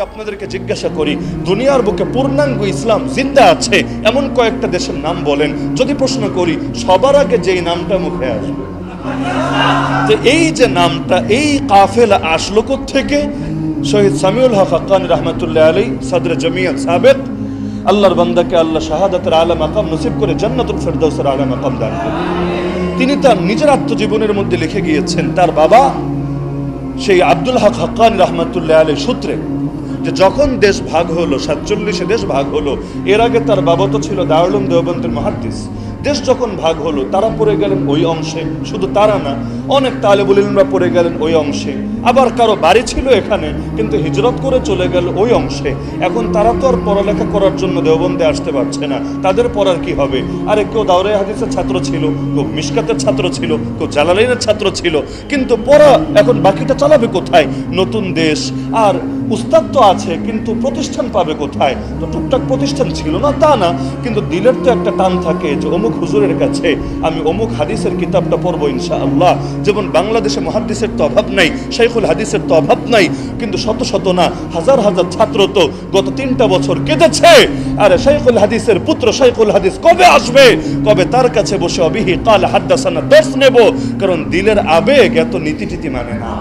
আপনাদেরকে জিজ্ঞাসা করি, দুনিয়ার বুকে পূর্ণাঙ্গ ইসলাম জিন্দা আছে এমন কয়েকটা দেশের নাম বলেন। যদি প্রশ্ন করি, সবার আগে যেই নামটা মুখে আসবে, তো এই যে নামটা, এই কাফেলা আসলো থেকে শহীদ সামিউল হক হাক্কানী রহমতুল্লাহ আলাইহি সদর জমিয়ত সাবেক, আল্লাহর বান্দাকে আল্লাহ শাহাদাতের আলা মাকাম নসিব করে জান্নাতুল ফেরদাউসের আলা মাকাম দান করেন। তিনি তার নিজের আত্মজীবনের মধ্যে লিখে গিয়েছেন, তার বাবা সেই আব্দুল হক হাক্কানী রহমতুল্লাহ আলাইহি সূত্রে, যে যখন দেশ ভাগ হলো, 47 দেশ ভাগ হলো, এর আগে তার বাবা তো ছিল দারুল উলুম দেওবন্দের মুহাদ্দিস। দেশ যখন ভাগ হলো, তারা পড়ে গেলেন ওই অংশে, শুধু তারা না, অনেক তালেবুল ইলমরা পড়ে গেলেন ওই অংশে। আবার কারো বাড়ি ছিল এখানে, কিন্তু হিজরত করে চলে গেল ওই অংশে। এখন তারা তো আর পড়ালেখা করার জন্য দেওবন্দে আসতে পারছে না, তাদের পড়ার কি হবে? আরে কেউ দাওরায়ে হাদিসের ছাত্র ছিল, কেউ মিশকাতের ছাত্র ছিল, কেউ জালালাইনের ছাত্র ছিল, কিন্তু পড়া এখন বাকিটা চালাবে কোথায়? নতুন দেশ, আর উস্তাদ তো আছে, কিন্তু প্রতিষ্ঠান পাবে কোথায়? তো টুকটাক প্রতিষ্ঠান ছিল না তা না, কিন্তু দিলের তো একটা টান থাকে যে অমুক হুজুরের কাছে আমি অমুক হাদিসের কিতাবটা পড়বো ইনশাআল্লাহ। যেমন বাংলাদেশে মুহাদ্দিসের তো অভাব নাই, শাইখুল হাদিসের তো অভাব নাই, কিন্তু শত শত না, হাজার হাজার ছাত্র তো গত 3টা বছর কেঁদেছে, আরে শাইখুল হাদিসের পুত্র শাইখুল হাদিস কবে আসবে, কবে তার কাছে বসে অবিহি কাল হাদাসানা দর্শ নেব। কারণ দিলের আবেগ এত নীতি মানে না।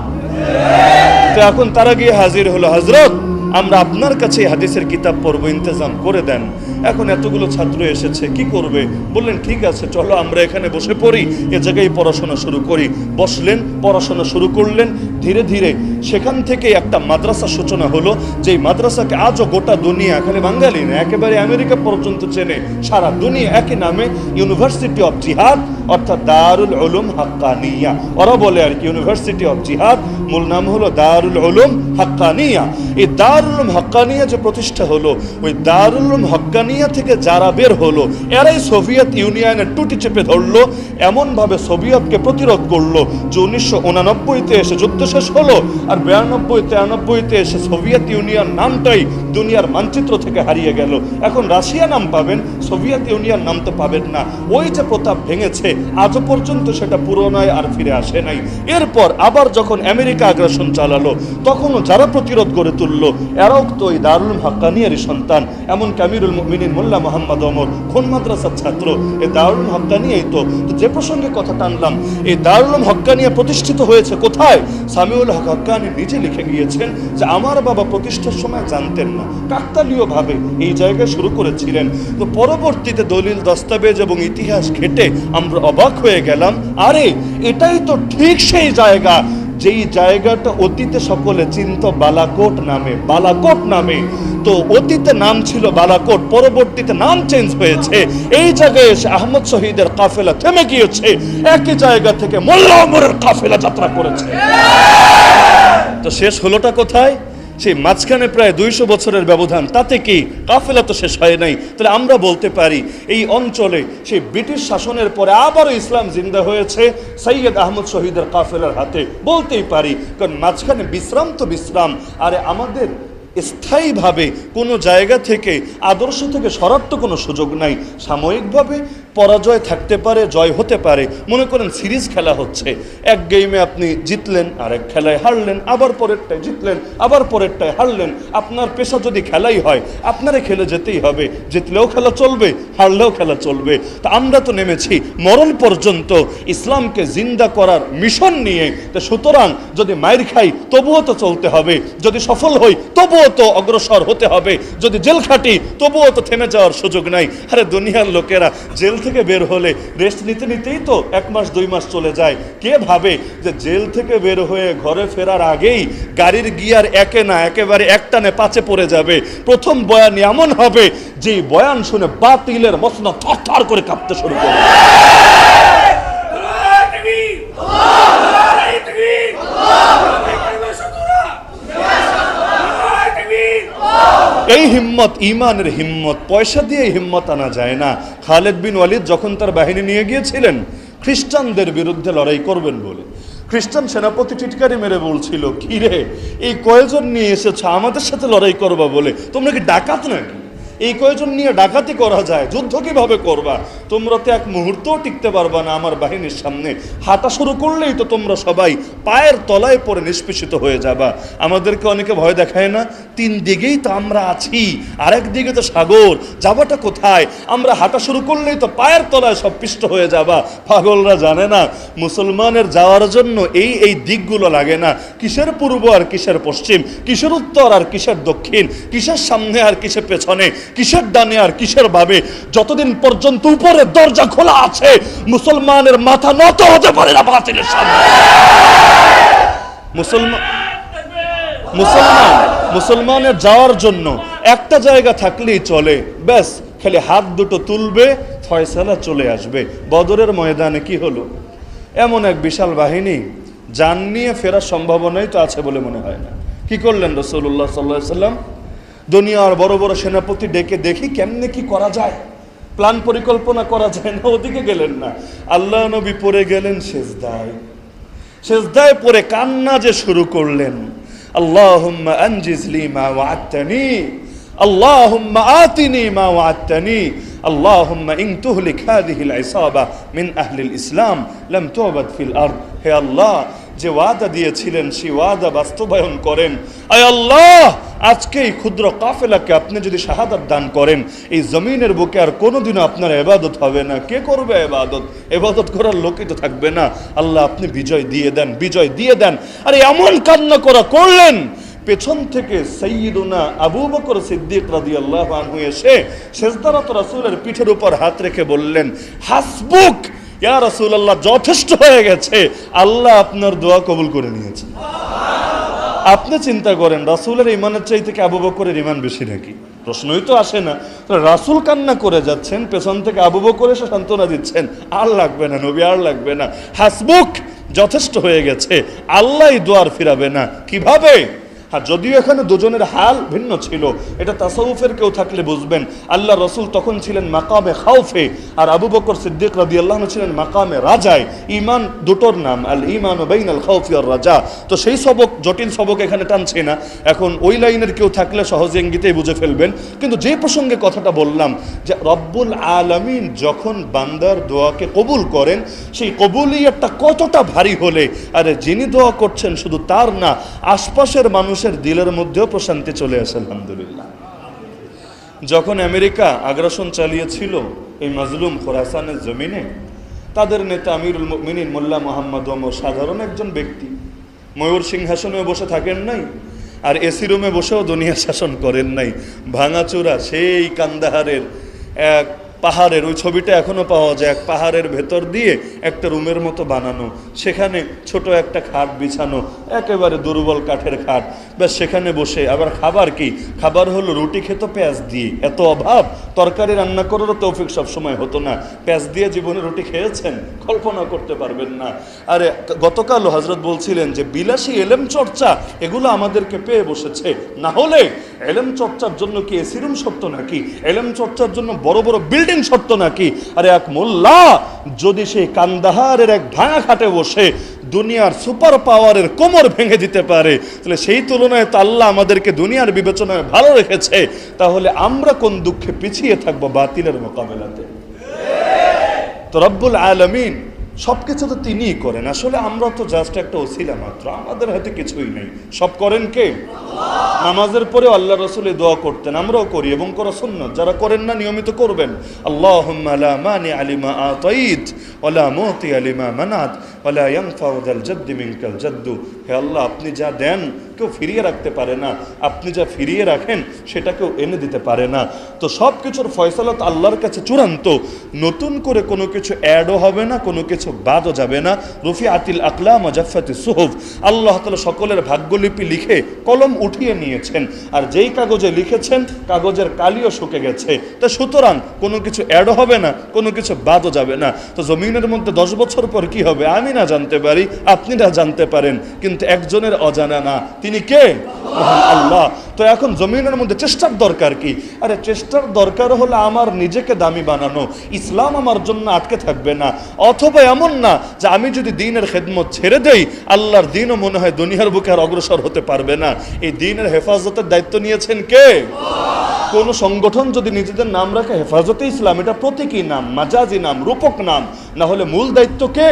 তো এখন তারা গিয়ে হাজির হলো, হযরত আমরা আপনার কাছে হাদিসের কিতাব পড়বো, ইন্তজাম করে দেন। এখন এতগুলো ছাত্র এসেছে, কি করবে? বললেন ঠিক আছে, চলো আমরা এখানে বসে পড়ি, এ জায়গায় পড়াশোনা শুরু করি। বসলেন, পড়াশোনা শুরু করলেন। ধীরে ধীরে সেখান থেকে একটা মাদ্রাসা সূচনা হলো, যেই মাদ্রাসাকে আজও গোটা দুনিয়া, খালি বাঙালি না, একেবারে আমেরিকা পর্যন্ত চেনে, সারা দুনিয়া একই নামে ইউনিভার্সিটি অফ জিহাদ, অর্থাৎ দারুল উলুম হাক্কানিয়া। ওরা বলে আর কি ইউনিভার্সিটি অফ জিহাদ, মূল নাম হলো দারুল উলুম হাক্কানিয়া। এই দারুল উলুম হাক্কানিয়া যে প্রতিষ্ঠা হলো, ওই দারুল উলুম হাক্কানিয়া থেকে যারা বের হলো, এরাই সোভিয়েত ইউনিয়নের টুটি চেপে ধরলো, এমনভাবে সোভিয়েতকে প্রতিরোধ করলো যে 1989-তে এসে যুদ্ধ শেষ হলো, আর 92-93-তে এসে সোভিয়েত ইউনিয়ন নামটাই দুনিয়ার মানচিত্র থেকে হারিয়ে গেল। এখন রাশিয়া নাম পাবেন, সোভিয়েত ইউনিয়ন নাম তো পাবেন না। ওই যে প্রতাপ ভেঙেছে, আজও পর্যন্ত সেটা পুরোনায় আর ফিরে আসে নাই। এরপর আবার যখন আমেরিকা আগ্রাসন চালালো, তখনও যারা প্রতিরোধ গড়ে তুললো, এরাও তো এই দারুল উলুম হাক্কানিয়ারই সন্তান। এমন আমিরুল মুমিনিন মোল্লা মোহাম্মদ ওমর কোন মাদ্রাসার ছাত্র? এই দারুল উলুম হাক্কানিয়াই তো। যে প্রসঙ্গে কথা টানলাম, এই দারুল উলুম হাক্কানিয়া প্রতিষ্ঠিত হয়েছে কোথায়? সামিউল হক হাক্কানী নিজে লিখে গিয়েছেন যে আমার বাবা প্রতিষ্ঠার সময় জানতেন না, কাকতালীয়ভাবে এই জায়গায় শুরু করেছিলেন। তো পরবর্তীতে দলিল দস্তাবেজ এবং ইতিহাস ঘেটে আমরা অবাক হয়ে গেলাম, আরে এটাই তো ঠিক সেই জায়গা যেই জায়গাটা অতীতে সকলে চিনত বালাকোট নামে। বালাকোট নামে তো অতীতে নাম ছিল বালাকোট, পরবর্তীতে নাম চেঞ্জ হয়েছে। এই জায়গায় এসে আহমদ শহীদের কাফেলা থেমে গিয়েছে, একই জায়গা থেকে মোল্লা ওমরের কাফেলা যাত্রা করেছে। তো শেষ হলোটা কোথায়? সেই মাঝখানে প্রায় 200 বছরের ব্যবধান, তাতে কি কাফেলা তো শেষ হয় নাই। তাহলে আমরা বলতে পারি এই অঞ্চলে সেই ব্রিটিশ শাসনের পরে আবারও ইসলাম জিন্দা হয়েছে সৈয়দ আহমদ শহীদের কাফেলার হাতে, বলতেই পারি। কারণ মাঝখানে বিশ্রাম তো বিশ্রাম, আরে আমাদের স্থায়ীভাবে কোনো জায়গা থেকে, আদর্শ থেকে সরার তো কোনো সুযোগ নাই। সাময়িকভাবে পরাজয় থাকতে পারে, জয় হতে পারে। মনে করেন সিরিজ খেলা হচ্ছে, এক গেমে আপনি জিতলেন, আর এক খেলায় হারলেন, আবার পরেরটায় জিতলেন, আবার পরেরটায় হারলেন। আপনার পেশা যদি খেলাই হয়, আপনারে খেলে যেতেই হবে, জিতলেও খেলা চলবে, হারলেও খেলা চলবে। তা আমরা তো নেমেছি মরণ পর্যন্ত ইসলামকে জিন্দা করার মিশন নিয়ে। তো সুতরাং যদি মাইর খাই তবুও তো চলতে হবে, যদি সফল হই তবুও তো অগ্রসর হতে হবে, যদি জেল খাটি তবুও তো থেমে যাওয়ার সুযোগ নাই। আরে দুনিয়ার লোকেরা জেল থেকে বের হলে রেস্ট নিতে নিতেই তো 1 মাস 2 মাস চলে যায়। কে ভাবে যে জেল থেকে বের হয়ে ঘরে ফেরার আগেই গাড়ির গিয়ার একে না একেবারে একটানে 5-এ পড়ে যাবে? প্রথম বয়ান এমন হবে যে বয়ান শুনে বাতিলের মসনদ থরথর করে কাঁপতে শুরু করবে। এই হিম্মত, ইমানের হিম্মত, পয়সা দিয়ে হিম্মত আনা যায় না। খালেদ বিন ওয়ালিদ যখন তার বাহিনী নিয়ে গিয়েছিলেন খ্রিস্টানদের বিরুদ্ধে লড়াই করবেন বলে, খ্রিস্টান সেনাপতি টিটকারি মেরে বলছিল, কি রে এই কয়জন নিয়ে এসেছ আমাদের সাথে লড়াই করবা বলে? তোমরা কি ডাকাত নাকি? এই কয়জন নিয়ে ডাকাতি করা যায়? যুদ্ধ কিভাবে করবা? তোমরা তো এক মুহূর্তও টিকতে পারবা না আমার বাহিনীর সামনে। হাঁটা শুরু করলেই তো তোমরা সবাই পায়ের তলায় পড়ে নিষ্পেষিত হয়ে যাবা। আমাদেরকে অনেকে ভয় দেখায় না, তিন দিকেই তো আমরা আছি, আরেক দিকে তো সাগর, যাবাটা কোথায়? আমরা হাঁটা শুরু করলেই তো পায়ের তলায় সব পিষ্ট হয়ে যাবা। পাগলরা জানে না মুসলমানের যাওয়ার জন্য এই এই দিকগুলো লাগে না। কিসের পূর্ব আর কিসের পশ্চিম, কিসের উত্তর আর কিসের দক্ষিণ, কিসের সামনে আর কিসের পেছনে, কিসের ডানে আর কিসের বামে। যতদিন পর্যন্ত উপরে দরজা খোলা আছে মুসলমানের মাথা নত হতে পারে না বাতিলের সামনে। মুসলমানের যাওয়ার জন্য একটা জায়গা থাকলেই চলে, ব্যাস খালি হাত দুটো তুলবে, ফয়সালা চলে আসবে। বদরের ময়দানে কি হলো? এমন এক বিশাল বাহিনী, জান নিয়ে ফেরার সম্ভাবনাই তো আছে বলে মনে হয় না। কি করলেন রাসূলুল্লাহ সাল্লাল্লাহু আলাইহি সাল্লাম? দুনিয়ার বড় বড় সেনাপতি ডেকে দেখি কেমনে কি করা যায়, প্ল্যান পরিকল্পনা করা যায় না, ওদিকে গেলেন না। আল্লাহ নবী পড়ে গেলেন সেজদায়। সেজদায় পড়ে কান্না যে শুরু করলেন, আল্লাহুম্মা আনজিজ লি মা ওয়া'আদতানি, আল্লাহুম্মা আতিনি মা ওয়া'আদতানি, আল্লাহুম্মা ইন তুহলিক হাযিহিল ইসাবা মিন আহলিল ইসলাম লাম তু'বাদ ফিল আরদ। হে আল্লাহ, যে ওয়াদা দিয়েছিলেন সেই ওয়াদা বাস্তবায়ন করেন। আয় আল্লাহ, আজকে এই ক্ষুদ্র কাফেলাকে আপনি যদি শাহাদাত দান করেন, এই জমিনের বুকে আর কোনোদিনও আপনার ইবাদত হবে না। কে করবে ইবাদত? ইবাদত করার লোকই তো থাকবে না। আল্লাহ আপনি বিজয় দিয়ে দেন, বিজয় দিয়ে দেন। আরে এমন কান্না করলেন, পেছন থেকে সাইয়্যিদুনা আবু বকর সিদ্দিক রাদিয়াল্লাহু আনহু এসে সিজদারত রাসূলের পিঠের উপর হাত রেখে বললেন, হাসবুক ইয়া রাসূলুল্লাহ, যথেষ্ট হয়ে গেছে, আল্লাহ আপনার দোয়া কবুল করে নিয়েছেন। আপনি চিন্তা করেন, রাসূলের ইমানের চাইতে কি আবু বকরের ইমান বেশি নাকি? প্রশ্নই তো আসে না। রাসূল কান্না করে যাচ্ছেন, পেছন থেকে আবু বকর এসে সান্ত্বনা দিচ্ছেন, আর লাগবে না নবী, আর লাগবে না, হাসবুক, যথেষ্ট হয়ে গেছে, আল্লাহই দুয়ার ফিরাবে না। কিভাবে? হ্যাঁ, যদিও এখানে দুজনের হাল ভিন্ন ছিল, এটা তাসাউফের কেউ থাকলে বুঝবেন। আল্লাহ রসুল তখন ছিলেন মাকামে খাউফে, আর আবু বকর সিদ্দিক রাদিয়াল্লাহু আনহু ছিলেন মাকামে রাজায়। ঈমান দুটোর নাম, আল ঈমানু বাইনাল খাউফি ওয়ার রাজা। তো সেই সবক, জটিল সবক এখানে টানছে না। এখন ওই লাইনের কেউ থাকলে সহজে ইঙ্গিতেই বুঝে ফেলবেন। কিন্তু যে প্রসঙ্গে কথাটা বললাম, যে রব্বুল আলামিন যখন বান্দার দোয়াকে কবুল করেন, সেই কবুলিয়তটা কতটা ভারী হলে, আরে যিনি দোয়া করছেন শুধু তার না, আশপাশের মানুষ দিলের মধ্যেও প্রশান্তি চলে আসে আলহামদুলিল্লাহ। যখন আমেরিকা আগ্রাসন চালিয়েছিল এই মাজলুম খোরাসানের জমিনে, তাদের নেতা আমিরুল মুমিনিন মোল্লা মোহাম্মদ ওমর সাধারণ একজন ব্যক্তি, ময়ূর সিংহাসনে বসে থাকেন নাই, আর এসি রুমে বসেও দুনিয়া শাসন করেন নাই। ভাঙাচোরা সেই কান্দাহারের এক পাহাড়ের, ওই ছবিটা এখনো পাওয়া যায়, এক পাহাড়ের ভেতর দিয়ে একটা রুমের মতো বানানো, সেখানে ছোট একটা খাট বিছানো, একেবারে দুর্বল কাঠের খাট, ব্যাস সেখানে বসে। আবার খাবার কি? খাবার হলো রুটি খেত পেঁয়াজ দিয়ে। এত অভাব, তরকারি রান্না করারও তৌফিক সবসময় হতো না। পেঁয়াজ দিয়ে জীবনে রুটি খেয়েছেন? কল্পনা করতে পারবেন না। আরে গতকালও হযরত বলছিলেন যে বিলাসী এলেম চর্চা এগুলো আমাদেরকে পেয়ে বসেছে। না হলে এলেম চর্চার জন্য কি এসি রুম শর্ত নাকি? এলেম চর্চার জন্য বড় বড় বিল্ডিং শর্ত নাকি? আরে এক মোল্লা যদি সেই কান্দাহারের এক ভাঙা খাটে বসে দুনিয়ার সুপার পাওয়ারের কোমর ভেঙে দিতে পারে, তাহলে সেই তুলনায় তো আল্লাহ আমাদেরকে দুনিয়ার বিবেচনায় ভালো রেখেছে। তাহলে আমরা কোন দুঃখে পিছিয়ে থাকবো বাতিলের মোকাবেলাতে? তো রব্বুল আলামিন সবকিছু তো তিনিই করেন। আসলে আমরা তো জাস্ট একটা ওসিলা মাত্র, আমাদের হাতে কিছুই নেই। সব করেন কে? নামাজের পরেও আল্লাহ রাসূল দোয়া করতেন, আমরাও করি এবং করা সুন্নাত। যারা করেন না নিয়মিত করবেন। আল্লাহুম্মা লা মানি লিমা আতাইত ওয়া লা মুতি লিমা মানাত ওয়া লা ইয়ানফাউ যাল জাদ্দি মিনকাল জাদ্দু। হে আল্লাহ, আপনি যা দেন কেউ ফিরিয়ে রাখতে পারে না, আপনি যা ফিরিয়ে রাখেন সেটা কেউ এনে দিতে পারে না। তো সব কিছুর ফয়সালত আল্লাহর কাছে চূড়ান্ত। নতুন করে কোনো কিছু অ্যাডও হবে না, কোনো কিছু বাদও যাবে না। রুফিআতিল আকলাম ওয়া জাফাতিস সুহুফ। আল্লাহ তাআলা সকলের ভাগ্যলিপি লিখে কলম উঠিয়ে নিয়েছেন, আর যেই কাগজে লিখেছেন কাগজের কালিও শুকে গেছে। তা সুতরাং কোনো কিছু অ্যাডও হবে না, কোনো কিছু বাদও যাবে না। তো জমিনের মধ্যে 10 বছর পর কি হবে আমি না জানতে পারি, আপনি না জানতে পারেন, কিন্তু একজনের অজানা না, তিনি কে? মহান আল্লাহ। তো এখন জমিনের মধ্যে চেষ্টার দরকার কি? আরে চেষ্টার দরকার হলো আমার নিজেকে দামি বানানো। ইসলাম আমার জন্য আটকে থাকবে না। অথবা এমন না যে আমি যদি দ্বীনের খেদমত ছেড়ে দেই, আল্লাহর দ্বীনও মনে হয় দুনিয়ার বুকে আর অগ্রসর হতে পারবে না। এই দ্বীনের হেফাজতের দায়িত্ব নিয়েছেন কে? কোন সংগঠন যদি নিজেদের নাম রাখে হেফাজতে ইসলাম, এটা প্রতীকী নাম, মাজাজি নাম, রূপক নাম, না হলে মূল দায়িত্ব কে?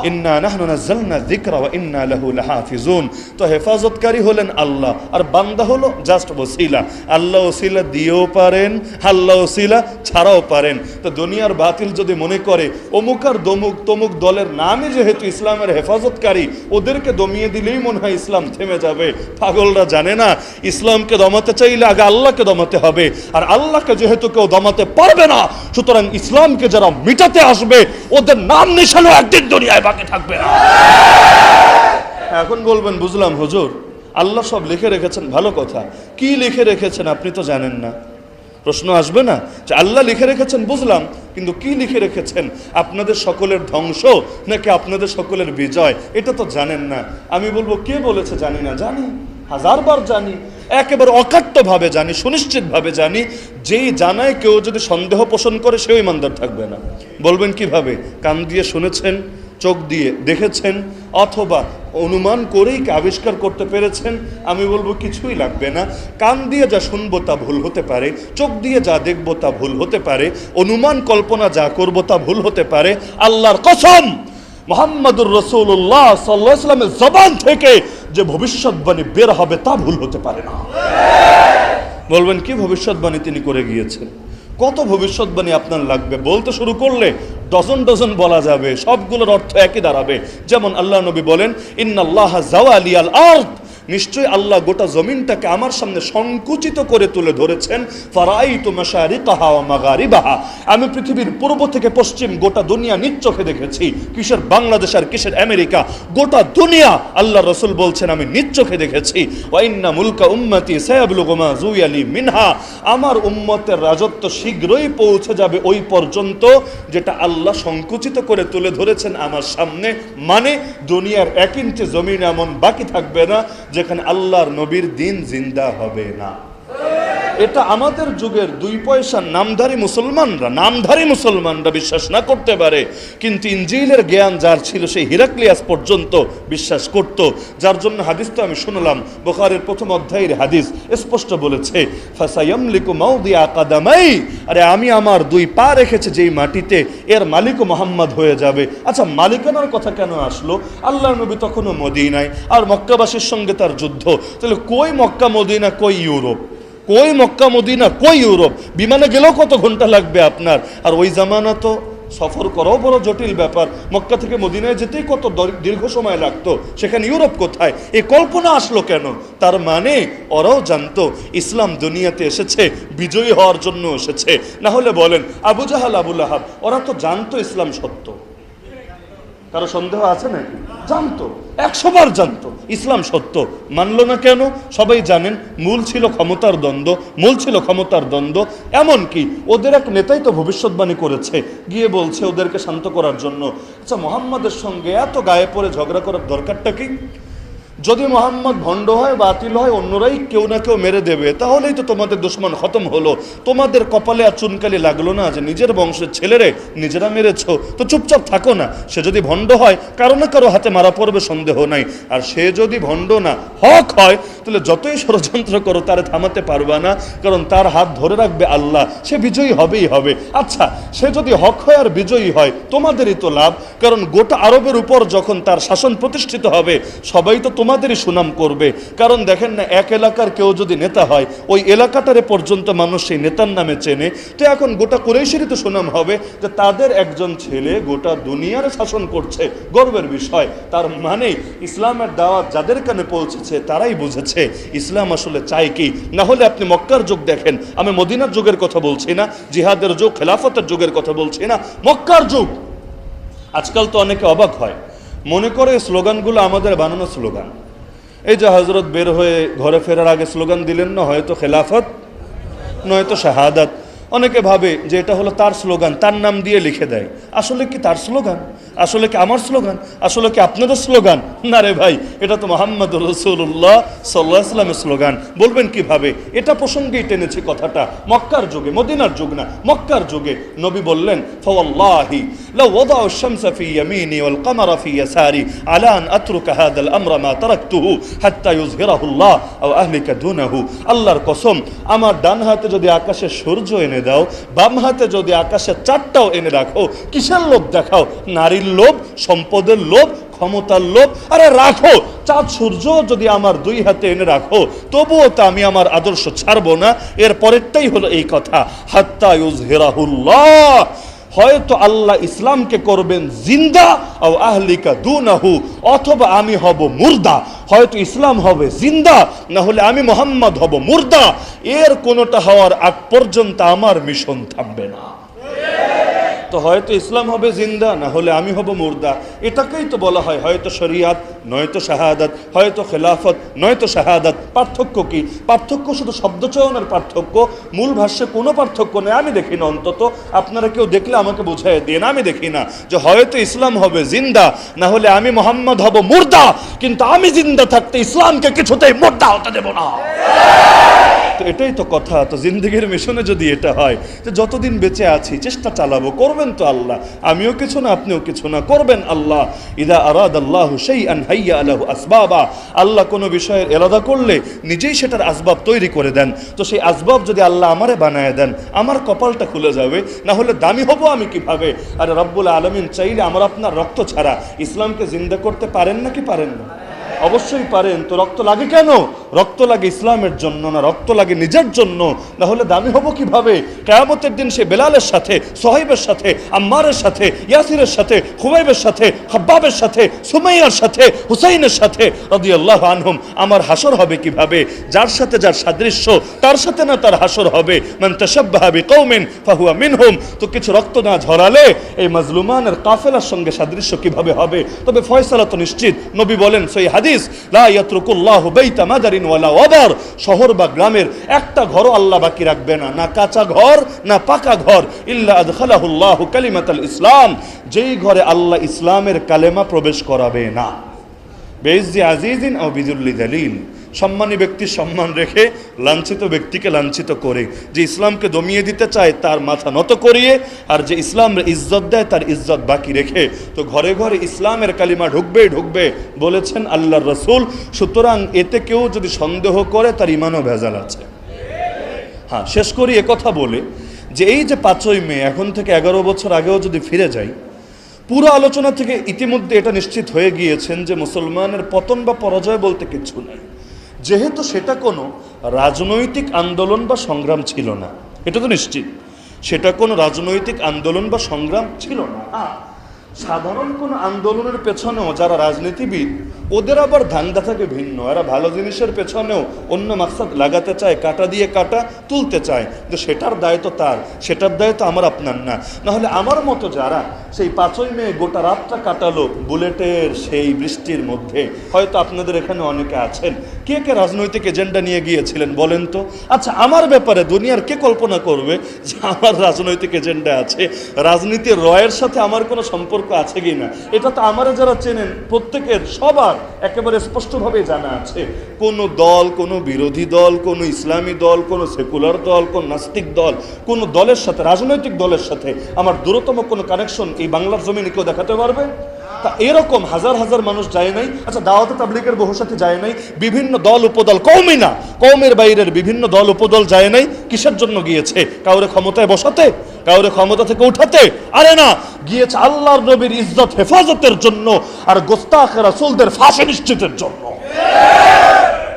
ইন্না নাহনু নাযালনা যিকরা ওয়া ইন্না লাহু লাহাফিজুন। তো হেফাজতকারী হলেন আল্লাহ, আর বান্দা হলো জাস্ট ওসিলা। আল্লাহ ওসিলা দিয়েও পারেন, আল্লাহ ওসিলা ছাড়াও পারেন। তো দুনিয়ার বাতিল যদি মনে করে অমুক আর তমুক দলের নামই যেহেতু ইসলামের হেফাজতকারী, ওদেরকে দমিয়ে দিলেই মনে হয় ইসলাম থেমে যাবে। পাগলরা জানে না ইসলামকে দমাতে চাইলে আগে আল্লাহকে দমাতে হবে, আর আল্লাহকে যেহেতু কেউ দমাতে পারবে না, সুতরাং ইসলামকে যারা মিটাতে আসবে ওদের নাম নিশানও একদিন দুনিয়ায় বাকি থাকবে না। এখন বলবেন বুঝলাম হুজুর, আল্লাহ সব লিখে রেখেছেন, ভালো কথা, কি লিখে রেখেছেন আপনি তো জানেন না। প্রশ্ন আসবে না যে আল্লাহ লিখে রেখেছেন বুঝলাম, কিন্তু কি লিখে রেখেছেন? আপনাদের সকলের ধ্বংস নাকি আপনাদের সকলের বিজয়, এটা তো জানেন না। আমি বলবো কে বলেছে জানি না? জানি, হাজারবার জানি, একেবারে অকাট্যভাবে জানি, সুনিশ্চিতভাবে জানি। যেই জানায় কেউ যদি সন্দেহ পোষণ করে সেও ইমানদার থাকবে না। বলবেন কিভাবে? কান দিয়ে শুনেছেন, চোখ দিয়ে দেখেছেন, অথবা অনুমান করেই আবিষ্কার করতে পেরেছেন। আমি বলবো কিছুই লাগবে না। কান দিয়ে যা শুনবো তা ভুল হতে পারে, চোখ দিয়ে যা দেখবো তা ভুল হতে পারে, অনুমান কল্পনা যা করবো তা ভুল হতে পারে। আল্লাহর কসম, মুহাম্মাদুর রাসূলুল্লাহ সাল্লাল্লাহু আলাইহি ওয়াসাল্লামের জবান থেকে যে ভবিষ্যৎবাণী বের হবে তা ভুল হতে পারে না। বলবেন কি ভবিষ্যৎবাণী তিনি করে গিয়েছেন? কত ভবিষ্যৎবাণী আপনার লাগবে? বলতে শুরু করলে ডজন ডজন বলা যাবে, সবগুলোর অর্থ একই দাঁড়াবে। যেমন আল্লাহ নবী বলেন, ইন্নাল্লাহা যাওয়ালিয়াল আরদ, নিশ্চয়ই আল্লাহ গোটা জমিনটাকে আমার সামনে সংকুচিত করে তুলে ধরেছেন। ফারাইতু মাশারিকাহা ওয়া মাগারিবাহা, আমি পৃথিবীর পূর্ব থেকে পশ্চিম গোটা দুনিয়া নিজ চোখে দেখেছি। কিসের বাংলাদেশ আর কিসের আমেরিকা, গোটা দুনিয়া আল্লাহ রাসূল বলছেন আমি নিজ চোখে দেখেছি। ওয়া ইন্না মুলকা উম্মতি সায়াবলুগু মা যুয়ালি মিনহা, আমার উম্মতের রাজত্ব শীঘ্রই পৌঁছে যাবে ওই পর্যন্ত যেটা আল্লাহ সংকুচিত করে তুলে ধরেছেন আমার সামনে। মানে দুনিয়ার 1 ইঞ্চি জমিন এমন বাকি থাকবে না যেখানে আল্লাহর নবীর দিন জিন্দা হবে না। এটা আমাদের যুগের 2 পয়সা নামধারী মুসলমানরা বিশ্বাস না করতে পারে, কিন্তু ইনজিলের জ্ঞান যার ছিল সেই হিরাক্লিয়াস পর্যন্ত বিশ্বাস করত। যার জন্য হাদিস তো আমি শুনলাম, বুখারীর 1ম অধ্যায়ের হাদিস স্পষ্ট বলেছে, ফাসায়ামলিকু মাউদিআ কাদামাই, আরে আমি আমার 2 পা রেখেছে যেই মাটিতে, এর মালিকও মুহাম্মদ হয়ে যাবে। আচ্ছা, মালিকানার কথা কেন আসলো? আল্লাহর নবী তখনও মদিনায়, আর মক্কাবাসীর সঙ্গে তার যুদ্ধ। তাহলে কই মক্কা মদিনা, কই ইউরোপ? কই মক্কা মদিনা, কই ইউরোপ? বিমানে গেলেও কত ঘন্টা লাগবে আপনার? আর ওই জামানা তো সফর করাও বড় জটিল ব্যাপার। মক্কা থেকে মদিনায় যেতেই কত দীর্ঘ সময় লাগতো, সেখানে ইউরোপ কোথায়? এই কল্পনা আসলো কেন? তার মানে ওরাও জানতো ইসলাম দুনিয়াতে এসেছে বিজয়ী হওয়ার জন্য এসেছে। না হলে বলেন আবু জাহাল, আবু লাহাব, ওরা তো জানতো ইসলাম সত্য। কারো সন্দেহ আছে নাকি? জানতো, 100 বার জানতো ইসলাম সত্য, মানলো না কেন? সবাই জানেন মূল ছিল ক্ষমতার দ্বন্দ্ব। এমনকি ওদের এক নেতাই তো ভবিষ্যৎবাণী করেছে, গিয়ে বলছে ওদেরকে শান্ত করার জন্য, আচ্ছা মুহাম্মাদের সঙ্গে এত গায়ে পড়ে ঝগড়া করার দরকারটা কি? যদি মুহাম্মদ ভণ্ড হয়, বাতিল হয়, অন্যরাই কেউ না কেউ মেরে দেবে, তাহলেই তো তোমাদের দুশমন খতম হলো। তোমাদের কপালে আর চুনকালি লাগলো না যে নিজের বংশের ছেলেরে নিজেরা মেরেছো? তো চুপচাপ থাকো না। সে যদি ভণ্ড হয়, কারো না কারো হাতে মারা পড়বে, সন্দেহ নাই। আর সে যদি ভণ্ড না হক হয়, তাহলে যতই ষড়যন্ত্র করো তারে থামাতে পারবা না, কারণ তার হাত ধরে রাখবে আল্লাহ, সে বিজয়ী হবেই হবে। আচ্ছা, সে যদি হক হয় আর বিজয়ী হয়, তোমাদেরই তো লাভ, কারণ গোটা আরবের উপর যখন তার শাসন প্রতিষ্ঠিত হবে, সবাই তো তোমাদেরই সুনাম করবে। কারণ দেখেন না, এক এলাকার কেউ যদি নেতা হয়, ওই এলাকাটারে পর্যন্ত মানুষ সেই নেতার নামে চেনে। তো এখন গোটা কুরাইশেরই তো সুনাম হবে যে তাদের একজন ছেলে গোটা দুনিয়ার শাসন করছে, গর্বের বিষয়। তার মানে ইসলামের দাওয়াত যাদের কানে পৌঁছেছে তারাই বুঝেছে ইসলাম আসলে চাই কি। না হলে আপনি মক্কার যুগ দেখেন, আমি মদিনার যুগের কথা বলছি না, জিহাদের যুগ, খেলাফতের যুগের কথা বলছি না, মক্কার যুগ। আজকাল তো অনেকে অবাক হয়, মনে করে স্লোগানগুলো আমাদের বানানো স্লোগান। এই যে হযরত বের হয়ে ঘরে ফেরার আগে স্লোগান দিলেন না, হয়তো খেলাফত নয়তো শাহাদাত, অনেকে ভাবে যে এটা হলো তার স্লোগান, তার নাম দিয়ে লিখে দেয়। আসলে কি তার স্লোগান? আসলে কি আমার স্লোগান? আসলে কি আপনাদের স্লোগান? না রে ভাই, এটা তো মুহাম্মদুর রাসূলুল্লাহ সাল্লাল্লাহু আলাইহি ওয়াসাল্লামের স্লোগান। বলবেন কিভাবে? এটা প্রসঙ্গেই টেনেছি কথাটা, মক্কার যুগে, মদিনার যুগ না, মক্কার যুগে নবী বললেন, ফাওয়াল্লাহি লাউ ওয়াদাউ আশ-শামসা ফি ইয়ামিনি ওয়াল কামারা ফি ইয়াসারি আলা আন আতরুকা হাদাল আমরা মা তারাকতুহু হাত্তা ইউযহিরাহুল্লাহ আও আহলিকা দুনাহু। আল্লাহর কসম, আমার ডান হাতে যদি আকাশে সূর্য এনে দাও, বাম হাতে যদি আকাশে চাঁদটাও এনে রাখো, কিসের লোভ দেখাও? নারী বাড়ির লোভ, সম্পদের লোভ, ক্ষমতার লোভ। আরে রাখো, চাঁদ সূর্য যদি আমার 2 হাতে এনে রাখো, তবুও তো আমি আমার আদর্শ ছাড়বো না। এর পরেরটাই হলো এই কথা, হাত্তা ইউজহিরাহুল্লাহ, হয়তো আল্লাহ ইসলামকে করবেন জিন্দা, ও আহলিকা দুনাহু, অথবা আমি হব মুর্দা। হয়তো ইসলাম হবে জিন্দা, না হলে আমি মোহাম্মদ হব মুর্দা। এর কোনোটা হওয়ার আগ পর্যন্ত আমার মিশন থামবে না। তো হয়তো ইসলাম হবে জিন্দা, না হলে আমি হব মুর্দা। এটাকেই তো বলা হয় হয়তো শরিয়াত নয়তো শাহাদাত, হয়তো খেলাফত নয়তো শাহাদাত। পার্থক্য কি? পার্থক্য শুধু শব্দচয়নের পার্থক্য, মূল ভাষ্যে কোনো পার্থক্য নেই। আমি দেখি না, অন্তত আপনারা কেউ দেখলে আমাকে বুঝাই দিন। আমি দেখি না যে হয়তো ইসলাম হবে জিন্দা, না হলে আমি মোহাম্মদ হব মুর্দা। কিন্তু আমি জিন্দা থাকতে ইসলামকে কিছুতেই মুর্দা হতে দেব না। তো এটাই তো কথা। তো জিন্দেগির মিশনে যদি এটা হয় যে যতদিন বেঁচে আছি চেষ্টা চালাবো, করবেন তো আল্লাহ। আমিও কিছু না, আপনিও কিছু না, করবেন আল্লাহ। ইদা আরাদাল্লাহু শাইআন হাইয়া লাহু আসবাবা, আল্লাহ কোনো বিষয়ের এরাদা করলে নিজেই সেটার আসবাব তৈরি করে দেন। তো সেই আসবাব যদি আল্লাহ আমারে বানায় দেন, আমার কপালটা খুলে যাবে। না হলে দামি হব আমি কিভাবে? আরে রব্বুল আলামিন চাইলে আমার আপনার রক্ত ছাড়া ইসলামকে জিন্দা করতে পারেন নাকি পারেন না? অবশ্যই পারেন। তো রক্ত লাগে কেন? রক্ত লাগে ইসলামের জন্য না, রক্ত লাগে নিজের জন্য। না হলে দামি হব কিভাবে? কিয়ামতের দিন সে বেলালের সাথে, সোহাইবের সাথে, আম্মারের সাথে, ইয়াসিরের সাথে, খুবাইবের সাথে, খাব্বাবের সাথে, সুমাইয়ার সাথে, হুসাইনের সাথে রাদিয়াল্লাহু আনহুম আমার হাসর হবে কিভাবে? যার সাথে যার সাদৃশ্য, তার সাথে না তার হাসর হবে। মান তাশাব্বাহা বিকওমিন ফাহুয়া মিনহুম। তো কিছু রক্ত না ঝরালে এই মাজলুমানের কাফেলার সঙ্গে সাদৃশ্য কিভাবে হবে? তবে ফয়সালা তো নিশ্চিত। নবী বলেন সহিহ হাদিস, লা ইয়াতরুকুল্লাহু বাইতা মাদারিন ওয়ালা ওয়াবার, শহর বা গ্রামের একটা ঘরও আল্লাহ বাকি রাখবে না, না কাঁচা ঘর না পাকা ঘর, ইল্লা আদখালাহুল্লাহু কালিমাতাল ইসলাম, যেই ঘরে আল্লাহ ইসলামের কালেমা প্রবেশ করাবে না। বেইজ্জি আজিজিন আও বিযুল্লি দালিল, সম্মানী ব্যক্তির সম্মান রেখে লাঞ্ছিত ব্যক্তিকে লাঞ্ছিত করে, যে ইসলামকে দমিয়ে দিতে চায় তার মাথা নত করিয়ে, আর যে ইসলামের ইজ্জত দেয় তার ইজ্জত বাকি রেখে। তো ঘরে ঘরে ইসলামের কালিমা ঢুকবেই ঢুকবে বলেছেন আল্লাহর রাসূল। সুতরাং এতে কেউ যদি সন্দেহ করে তার ইমানও ভেজাল আছে। হ্যাঁ, শেষ করি কথা বলে যে এই যে 5ই মে, এখন থেকে 11 বছর আগেও যদি ফিরে যাই, পুরো আলোচনা থেকে ইতিমধ্যে এটা নিশ্চিত হয়ে গিয়েছেন যে মুসলমানের পতন বা পরাজয় বলতে কিছু নাই। যেহেতু সেটা কোনো রাজনৈতিক আন্দোলন বা সংগ্রাম ছিল না, এটা তো নিশ্চিত সেটা কোনো রাজনৈতিক আন্দোলন বা সংগ্রাম ছিল না। সাধারণ কোনো আন্দোলনের পেছনেও যারা রাজনীতিবিদ, ওদের আবার ধান্দা থাকে ভিন্ন। এরা ভালো জিনিসের পেছনেও অন্য মাকসাদ লাগাতে চায়, কাটা দিয়ে কাটা তুলতে চায়। কিন্তু সেটার দায়িত্ব তার, সেটার দায়িত্ব আমার আপনার না। নাহলে আমার মতো যারা সেই 5ই মে গোটা রাতটা কাটালো বুলেটের সেই বৃষ্টির মধ্যে, হয়তো আপনাদের এখানে অনেকে আছেন, কে কে রাজনৈতিক এজেন্ডা নিয়ে গিয়েছিলেন বলেন তো? আচ্ছা, আমার ব্যাপারে দুনিয়ার কে কল্পনা করবে যে আমার রাজনৈতিক এজেন্ডা আছে? রাজনীতির রয়ের সাথে আমার কোনো সম্পর্ক আছে কি না, এটা তো আমারা যারা চেনেন প্রত্যেকের সবার একেবারে স্পষ্টভাবে জানা আছে। কোন দল, কোন বিরোধী দল, কোন ইসলামী দল, কোন সেকুলার দল, কোন নাস্তিক দল, কোন দলের সাথে, রাজনৈতিক দলের সাথে আমার দূরতম কোনো কানেকশন এই বাংলার জমিনে কেউ দেখাতে পারবে? তা এরকম হাজার হাজার মানুষ যায় নাই। আচ্ছা, দাওয়াতে তাবলীগের বহু সাথে যায় নাই? বিভিন্ন দল উপদল, কওমি না, কওমের বাইরের বিভিন্ন দল উপদল যায় নাই? কিসের জন্য গিয়েছে? কাউরে ক্ষমতায় বসাতে, কাউরে ক্ষমতা থেকে উঠাতে? আরে না, গিয়েছে আল্লাহর নবীর ইজ্জত হেফাজতের জন্য আর গোস্তাখ রাসূলদের ফাঁসি নিশ্চিতের জন্য।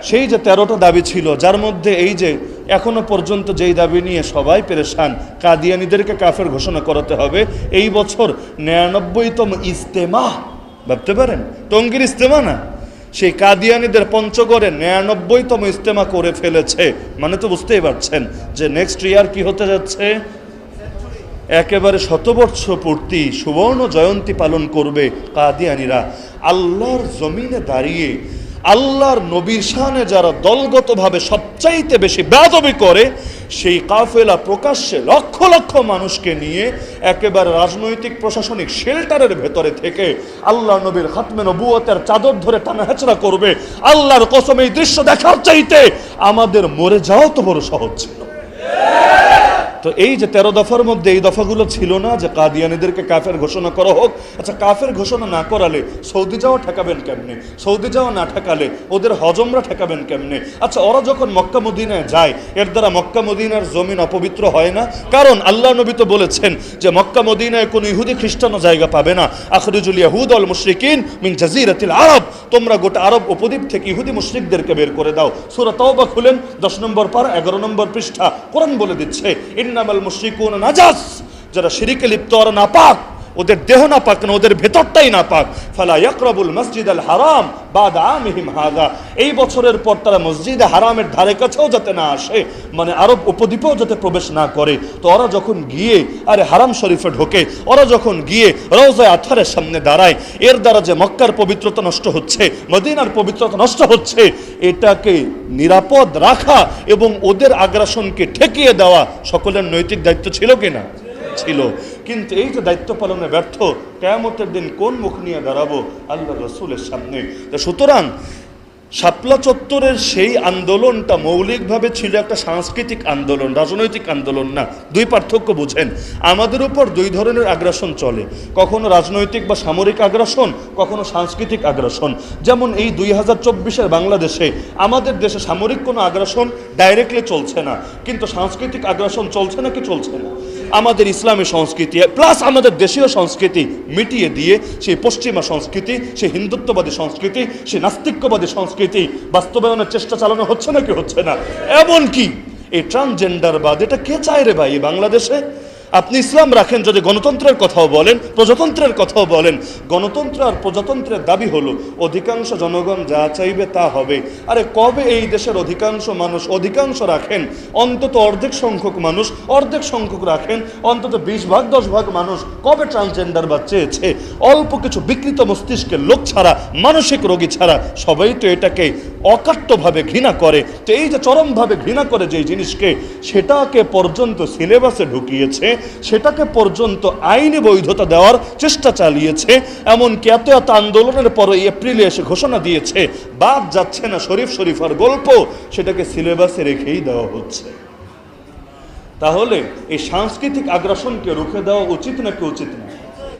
সেই যে 13টা দাবি ছিল, যার মধ্যে এই যে এখনো পর্যন্ত যেই দাবি নিয়ে সবাই পেরেশান, কাদিয়ানীদেরকে কাফের ঘোষণা করাতে হবে। এই বছর 99তম ইজতেমা, ভাবতে পারেন, টঙ্গীর ইজতেমা না, সেই কাদিয়ানীদের পঞ্চগড়ে 99তম ইজতেমা করে ফেলেছে। মানে তো বুঝতেই পারছেন যে নেক্সট ইয়ার কি হতে যাচ্ছে। একেবারে শতবর্ষ পূর্তি, সুবর্ণ জয়ন্তী পালন করবে কাদিয়ানীরা। আল্লাহর জমিনে দাঁড়িয়ে আল্লাহর নবীর শানে যারা দলগতভাবে সবচাইতে বেশি বেয়াদবি করে, সেই কাফেলা প্রকাশ্যে লক্ষ লক্ষ মানুষকে নিয়ে একেবারে রাজনৈতিক প্রশাসনিক শেল্টারের ভেতরে থেকে আল্লাহ নবীর খাতমে নবুয়তের চাদর ধরে টানা হেঁচড়া করবে। আল্লাহর কসম, এই দৃশ্য দেখার চাইতে আমাদের মরে যাওয়া তো বড় সহজ ছিল। তো এই যে 13 দফার মধ্যে এই দফাগুলো ছিল না যে কাদিয়ানীদেরকে কাফের ঘোষণা করা হোক। আচ্ছা, কাফের ঘোষণা না করালে সৌদি যাওয়া ঠেকাবেন কেমনে? সৌদি যাওয়া না ঠেকালে ওদের হজমরা ঠেকাবেন কেমনে? আচ্ছা, ওরা যখন মক্কা মদিনায় যায় এর দ্বারা মক্কা মদিনার জমিন অপবিত্র হয় না? কারণ আল্লাহ নবী তো বলেছেন যে মক্কা মদিনায় কোনো ইহুদি খ্রিস্টানও জায়গা পাবে না। আখরিজুল ইয়াহুদ ওয়াল মুশরিকিন মিন জাজিরাতিল আরব, তোমরা গোটা আরব উপদ্বীপ থেকে ইহুদি মুশরিকদেরকে বের করে দাও। সূরা তাওবা খুলেন 10 নম্বর পারা 11 নম্বর পৃষ্ঠা, কোরআন বলে দিচ্ছে ইন্নামাল মুশরিকুনা নাজাস, যারা শিরকে লিপ্ত ওরা নাপাক, ওদের দেহ নাপাক না, ওদের ভেতরটাই নাপাক। ফালা ইয়াকরাবুল মসজিদাল হারাম বাদা আমিহিম হাযা, এই বছরের পর তারা মসজিদে হারামের ধারে কাছেও যাতে না আসে, মানে আরব উপদ্বীপেও যাতে প্রবেশ না করে। তো ওরা যখন গিয়ে আরে হারাম শরীফে ঢোকে, ওরা যখন গিয়ে রওজায়ে আতহারের সামনে দাঁড়ায়, এর দ্বারা যে মক্কার পবিত্রতা নষ্ট হচ্ছে, মদিনার পবিত্রতা নষ্ট হচ্ছে, এটাকে নিরাপদ রাখা এবং ওদের আগ্রাসনকে ঠেকিয়ে দেওয়া সকলের নৈতিক দায়িত্ব ছিল কিনা? ছিল। কিন্তু এই যে দায়িত্ব পালনে ব্যর্থ, কিয়ামতের দিন কোন মুখ নিয়ে দাঁড়াবো? আল্লাহর রাসূলের সামনে। সুতরাং শাপলা চত্বরের সেই আন্দোলনটা মৌলিকভাবে ছিল একটা সাংস্কৃতিক আন্দোলন, রাজনৈতিক আন্দোলন না। দুই পার্থক্য বুঝেন। আমাদের উপর দুই ধরনের আগ্রাসন চলে, কখনো রাজনৈতিক বা সামরিক আগ্রাসন, কখনো সাংস্কৃতিক আগ্রাসন। যেমন এই 2024-এর বাংলাদেশে আমাদের দেশে সামরিক কোনো আগ্রাসন ডাইরেক্টলি চলছে না, কিন্তু সাংস্কৃতিক আগ্রাসন চলছে নাকি চলছে না? আমাদের ইসলামী সংস্কৃতি প্লাস আমাদের দেশীয় সংস্কৃতি মিটিয়ে দিয়ে সেই পশ্চিমা সংস্কৃতি, সেই হিন্দুত্ববাদী সংস্কৃতি, সেই নাস্তিক্যবাদী সংস্কৃতি বাস্তবায়নের চেষ্টা চালানো হচ্ছে নাকি হচ্ছে না? এমনকি এই ট্রান্সজেন্ডারবাদ, এটা কে চায় রে ভাই বাংলাদেশে? আপনি ইসলাম রাখেন, যদি গণতন্ত্রের কথাও বলেন, প্রজাতন্ত্রের কথাও বলেন, গণতন্ত্র আর প্রজাতন্ত্রের দাবি হলো অধিকাংশ জনগণ যা চাইবে তা হবে। আরে কবে এই দেশের অধিকাংশ মানুষ, অধিকাংশ রাখেন অন্তত অর্ধেক সংখ্যক মানুষ, অর্ধেক সংখ্যক রাখেন অন্তত 20 ভাগ 10 ভাগ মানুষ কবে ট্রান্সজেন্ডার বা চেয়েছে? অল্প কিছু বিকৃত মস্তিষ্কের লোক ছাড়া, মানসিক রোগী ছাড়া সবাই তো এটাকে অকাট্যভাবে ঘৃণা করে। তো এই যে চরমভাবে ঘৃণা করে যে জিনিসকে, সেটাকে পর্যন্ত সিলেবাসে ঢুকিয়েছে, সেটাকে পর্যন্ত আইনি বৈধতা দেওয়ার চেষ্টা চালিয়েছে। এমনকি এত আন্দোলনের পরে এপ্রিলে এসে ঘোষণা দিয়েছে বাদ যাচ্ছে না শরীফ শরীফার গল্প, সেটাকে সিলেবাসে রেখেই দেওয়া হচ্ছে। তাহলে এই সাংস্কৃতিক আগ্রাসনকে রুখে দেওয়া উচিত নাকি উচিত না?